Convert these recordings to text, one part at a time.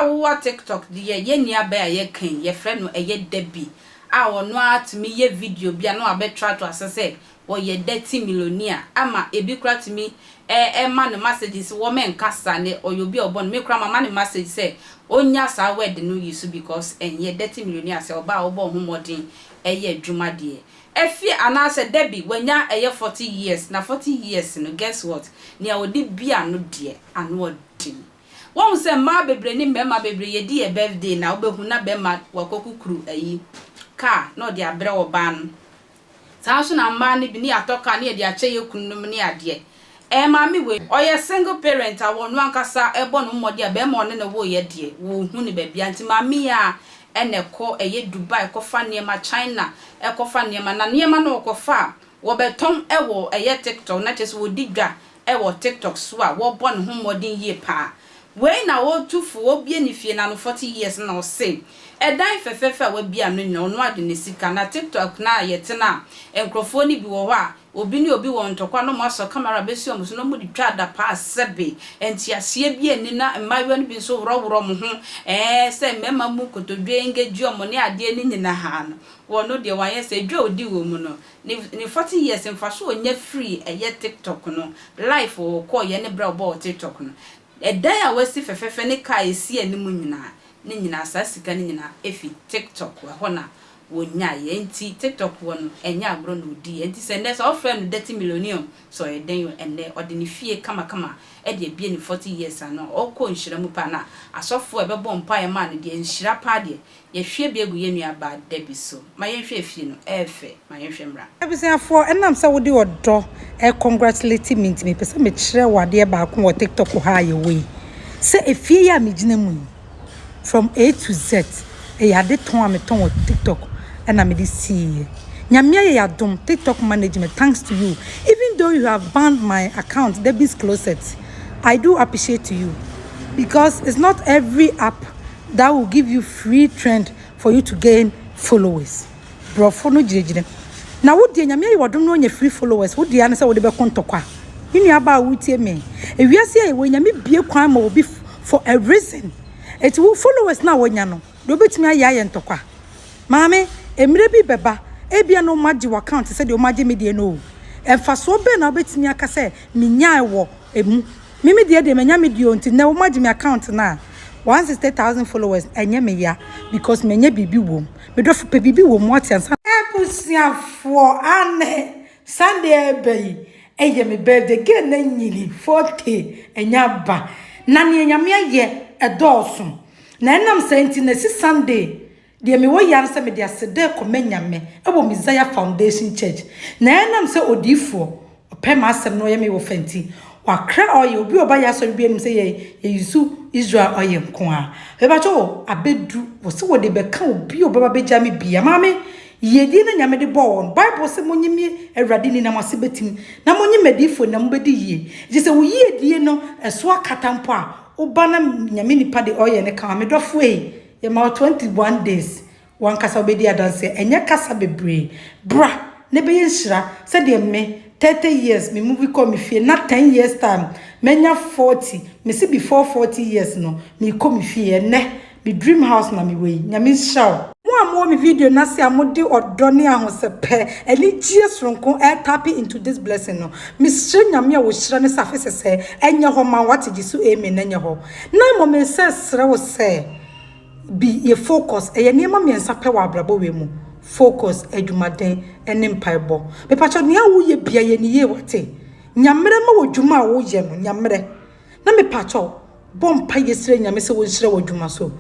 wo TikTok de ye nia ba ye kan ye frɛ no eye Debbie a wono atimi ye video bia no abetra to asese wo ye dirty millionaire ama ebi kura timi man messages wo men kasa ne oyobi obon me kura mama ne message say onya sa word no yisu because enye dirty millionaire say oba obo ho modern eye adwuma de efi anase Debbie wanya eye 40 years na 40 years no guess what nia odi bia no de anu odin won say ma bebre ni mema bebre ye di e birthday na obehu na be ma wakokukuru ayi ka no de abre oban sa so na ma ni bi ni atoka ni e de ache ye kunum ni ade mami we oye single parent awonu ankasa ebo no mmodi a be ma one na wo ye de wo hu ni ba bia nti mami a eneko eye Dubai kofa niema China ekofa niema na niema no kofa wo beton ewo eye TikTok na chese wo digwa ewo TikTok so a wo bon hu modern ye pa we na wo tufu wo bie ni fie na no 40 years na o say edan fefefe wa bia no na ono ade ne sika na TikTok na yetena enkrofo ni bi wo wa obi ni obi won tokwa no maso camera besi omuso no mu di twa da pa sebe enti asie bia ni na mmawe no bi so woro mo ho se mema mu kotodwe engeji omo ne ade ni nyina ha no wono de wan se dwa odi wo mu no ni 40 years mfa so onya free eye TikTok no life wo ko ye ne bra obo TikTok no edan a wasi fefefe ne ka esi animu nyina asasika ne nyina efi TikTok wa hona wonya ye nti TikTok won enya agro no di enti se nese ofren 30 million so eden yo enne odini fie kama e de bie ni 40 years ano okọ nhira mu pa na asofo e bebo mpa ye ma ne de nhira pa de ye hwe bi egu ye nua ba Debbie so ma ye hwe fie no efe ma ye hwe mra ebisanfo enam se wodi odo congratulate me ntimi pese me kire wade ba ko TikTok ha ye we se efie ya me gina mu from A to Z e ya de ton ameton wo TikTok and I'm see Nyamia yadom TikTok management, thanks to you. Even though you have banned my account, Debbie's Closet, I do appreciate you because it's not every app that will give you free trend for you to gain followers. Bro, follow jijine. Now what the Nyamia yadom no nye free followers? What the answer would be kontokwa? You know about wutie me. If you say when Nyami be crime will be for a reason. It will followers now when you know. Do bet me ya yentokwa. Mame. Emre bi beba ebia no magi account se de o magi me de no emfa so be na obetimi aka se minya ewo emu mimi de menya me de onti na o magi me account na 160,000 followers enye me ya because menya bibi wom me do fe bibi wom what ansa epusiafo ane Sunday ebe eye me birthday ge na nyili 40 enya ba na ne nyame ye edoso na enam senti na si Sunday de me wo yan se me de asede komanyame ebo Messiah Foundation Church na enam se odifo opema asem no ye me wo fanti wakra oye obi oba ya so bi enim se ye yisu Israel oye nko a e ba cho abedu wo se wo de be ka obi oba be jame bia mame ye di na nyame de bo Bible se monyimi awrade ni na mase betim na monyim adifo na mbedi ye je se wo ye die no eso akatampo a oba na nyame nipa de oye ne ka me dofo ye ma 21 days one kasa obedi adanse enye kasa bebre bra ne be yenhira se de me 30 years me movie come me fie na 10 years time menya 40 me see before 40 years no me come fie ne me dream house na me we nyame show mo amo me video na se amode odone ahosepe eni gie sonko e tap into this blessing no me hire nyame a wo hire ne safese se enye ho ma watigi so amen enye ho na mo me se sere wo se be ye focus e ye niema me nsape wa abrabo we mu focus adwumaden ene mpaibo me pacho ne a wo ye bia ye ne ye wate nyamre ma wodwuma wo ye no nyamre na me pacho bompa ye sire nyame se wo hire wodwuma so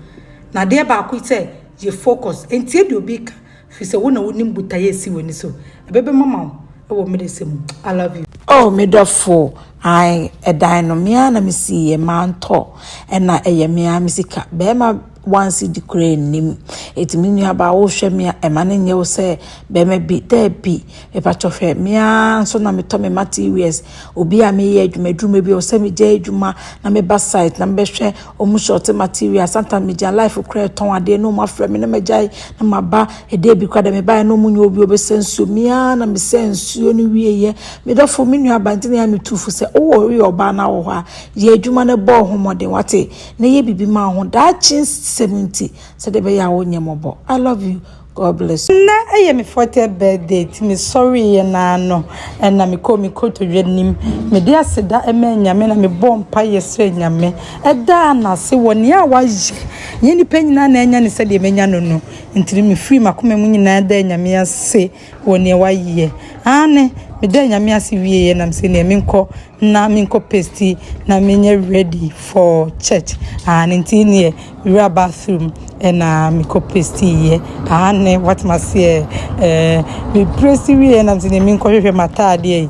na de ba ku ite ye focus entie de obi ka fi se wo na wonim buta ye si woni so ebebe mama e wo me de sem I love you. Oh, me dofo I a dinomia na me see ye manto and na ye me misika be ma once the crane nim it mean you about wo hwe me e ma ne nye wo se be me bi there bi e pa chofe me so na me to me materials obi a me ye adwuma bi o se me je adwuma na me ba site na me hwe o mu short materials santa me ja life kra ton ade no ma fra me na me jai na ma ba e de bi kwa da me ba no mu nyo obi obesensu me na me sensu no wie ye me do fo me nua bantene ya me tufu se o wo ri oba na wo ha ye adwuma na bo homode wate na ye bibi ma ho da chin 70 se de be ya wo nyemobo. I love you. God bless you. Na eye me 40th birthday ti me sorry ye na no na me ko to hwenim me de aseda ema nyame na me bompa yesre nyame eda na se woni a waje ye ni panyina na enya ne se de menya no no ntiri me free makoma mu nyina da nyame ase woni waye ane me da nyame ase wie ye na me se ne me nko pesti na me nye ready for church ane ntini we bathroom na me ko pesti ye ane what must say me presi we na me se ne me nko hwehwe matade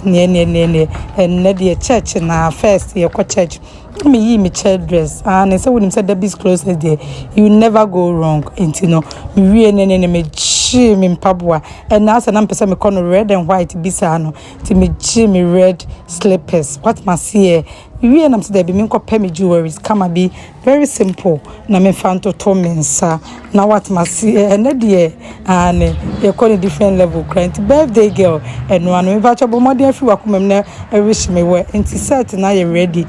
ne na de church na first ye ko church me yi me church dress and so when him said the biz closes there you never go wrong into no me wie ne me chi me mpaboa and now say na pese me kono red and white bisa no ti me chi me red slippers what must say we and am say there be me nko pay me jewelries come be very simple na me fanto to mensa na what must say and there and you call different level client birthday girl and one me ba chobo modern free wakomem na wish me we enti set na you ready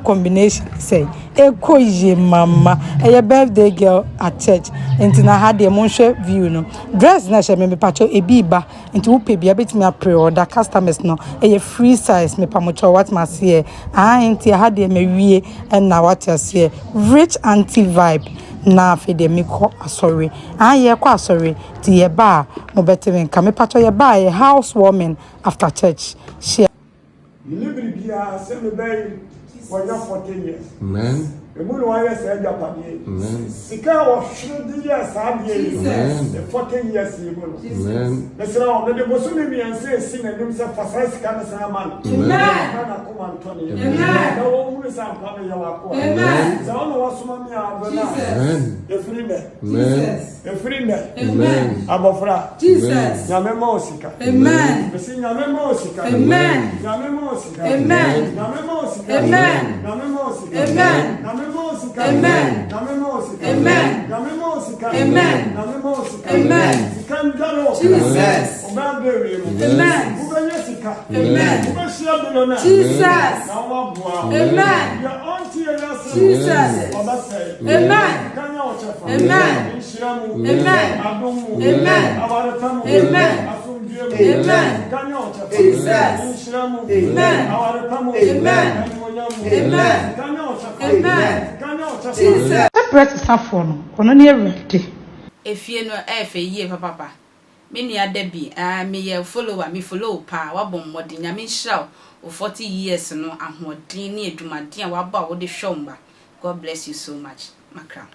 combination say ekoye mama your birthday girl at church enti na ha de monhwe view no dress na she me pacho ebiba enti wo pe bia betimi a pre-order customers no free size me pamocho what must here enti ha de me wie na what here rich anti vibe na fe de me ko asori ye ko asori ti ye ba mo betimi nka me pacho ye ba ye housewarming after church she Libya say me bay for your 14 years. Amen. The moon wire said Japan. Amen. Sika was shooting years, Amen. the 14 years you will. Amen. The Sra, the Muslim and say, sing and himself for size can as a man. Amen. Amen. No one is a family. Amen. The only was money. Amen. The free man. Amen. The free man. Amen. Abofra. Jesus. Yamemosika. Amen. The sing Yamemosika. Amen. Yamemosika. Amen. Yamemosika. Amen. Yamemosika. Amen. Namemosika. Amen. Namemosika. Amen. Namemosika. Amen. Namemosika. Amen. Sikandaro. Jesus. Obabere. Amen. Ubeyesika. Amen. Ubeshia bilona. Jesus. Nawabua. Amen. Your auntie yasa. Jesus. Obase. Amen. Kanya ochefa. Amen. Ishiramu. Amen. Adumu. Amen. Awaretamu. Amen. Asumdiemu. Amen. Kanya ochefa. Jesus. Ishiramu. Amen. Awaretamu. Amen. Amen. Kanya ochefa. Amen. Kanya ochefa. Jesus. press safo no ono ne ready efie no efe yie papa me nia da bi me ye follower me follow pa wa bom modi nyame hira o 40 years no ahoden ne edumaden a wa ba wo de hwomba. God bless you so much, Makra.